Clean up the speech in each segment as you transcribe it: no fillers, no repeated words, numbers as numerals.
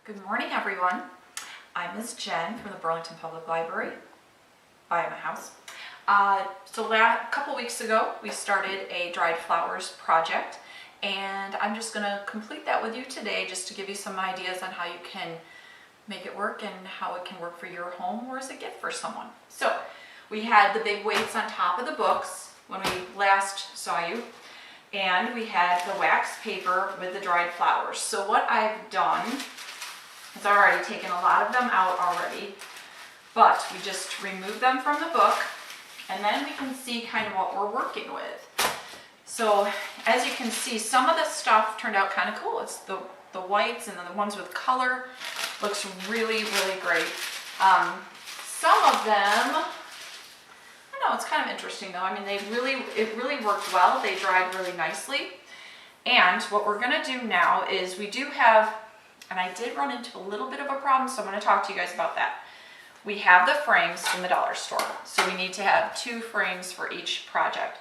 Good morning, everyone. I'm Ms. Jen from the Burlington Public Library. I am a house. A couple weeks ago, we started a dried flowers project, and I'm just going to complete that with you today just to give you some ideas on how you can make it work and how it can work for your home or as a gift for someone. So we had the big weights on top of the books when we last saw you, and we had the wax paper with the dried flowers. So what I've done is I've already taken a lot of them out already, but we just remove them from the book, and then we can see kind of what we're working with. So as you can see, some of the stuff turned out kind of cool. It's the whites, and then the ones with color looks really, really great. Some of them, I don't know, it's kind of interesting though. I mean, it really worked well. They dried really nicely. And what we're gonna do now is we do have, and I did run into a little bit of a problem, so I'm gonna talk to you guys about that. We have the frames from the dollar store, so we need to have 2 frames for each project.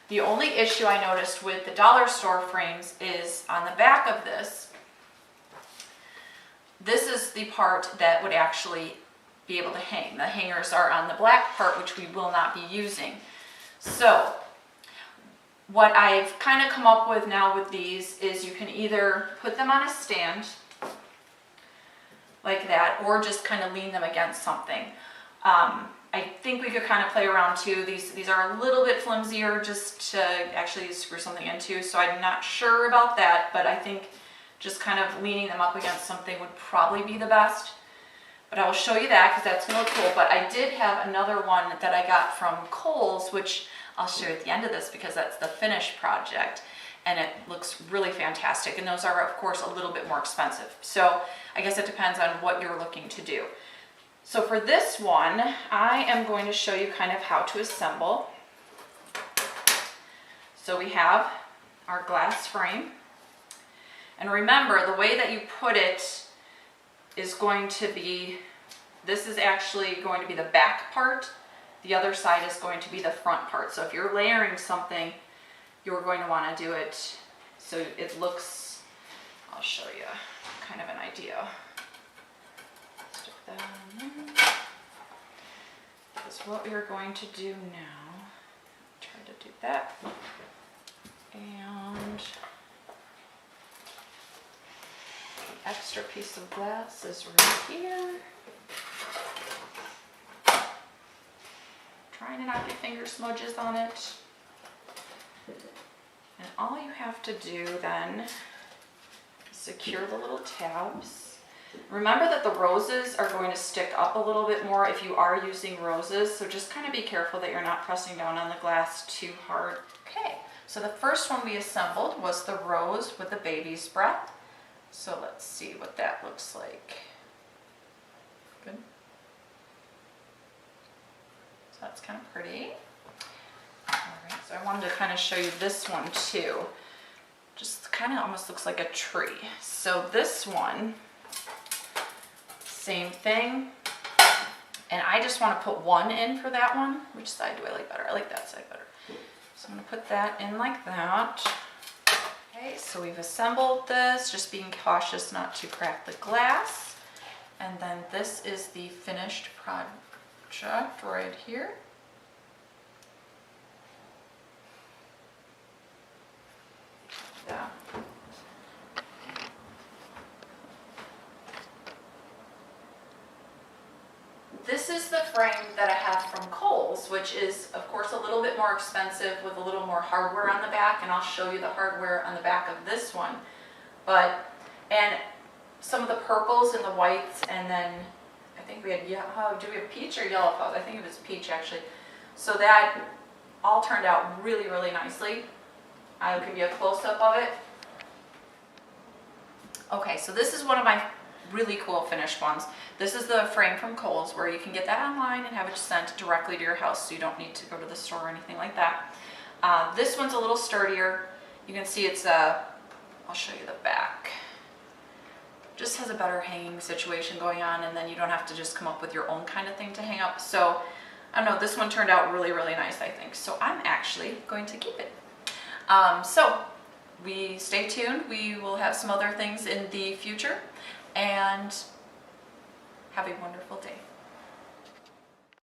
The only issue I noticed with the dollar store frames is on the back of this. This is the part that would actually be able to hang. The hangers are on the black part, which we will not be using. So what I've kind of come up with now with these is you can either put them on a stand like that, or just kind of lean them against something. I think we could kind of play around too. These are a little bit flimsier just to actually screw something into, so I'm not sure about that, but I think just kind of leaning them up against something would probably be the best. But I will show you that because that's gonna look cool. But I did have another one that I got from Kohl's, which I'll show you at the end of this because that's the finished project, and it looks really fantastic. And those are, of course, a little bit more expensive. So I guess it depends on what you're looking to do. So for this one, I am going to show you kind of how to assemble. So we have our glass frame. And remember, the way that you put it is going to be, this is actually going to be the back part. The other side is going to be the front part. So if you're layering something, you're going to want to do it so it looks, I'll show you kind of an idea. Stick that on there. That's what we are going to do now. Try to do that. And the extra piece of glass is right here. Trying to not get finger smudges on it. And all you have to do then is secure the little tabs. Remember that the roses are going to stick up a little bit more if you are using roses, so just kind of be careful that you're not pressing down on the glass too hard. Okay, so the first one we assembled was the rose with the baby's breath. So let's see what that looks like. Good. So that's kind of pretty. Alright, so I wanted to kind of show you this one too. Just kind of almost looks like a tree. So this one, same thing. And I just want to put one in for that one. Which side do I like better? I like that side better. So I'm going to put that in like that. Okay, so we've assembled this, just being cautious not to crack the glass. And then this is the finished project right here. Yeah. This is the frame that I have from Kohl's, which is, of course, a little bit more expensive with a little more hardware on the back, and I'll show you the hardware on the back of this one. And some of the purples and the whites, and then I think we had, do we have peach or yellow fuzz? I think it was peach, actually. So that all turned out really, really nicely. I'll give you a close-up of it. Okay, so this is one of my really cool finished ones. This is the frame from Kohl's, where you can get that online and have it sent directly to your house, so you don't need to go to the store or anything like that. This one's a little sturdier. You can see it's I'll show you the back. Just has a better hanging situation going on, and then you don't have to just come up with your own kind of thing to hang up. So I don't know, this one turned out really, really nice, I think. So I'm actually going to keep it. So we stay tuned. We will have some other things in the future. and have a wonderful day.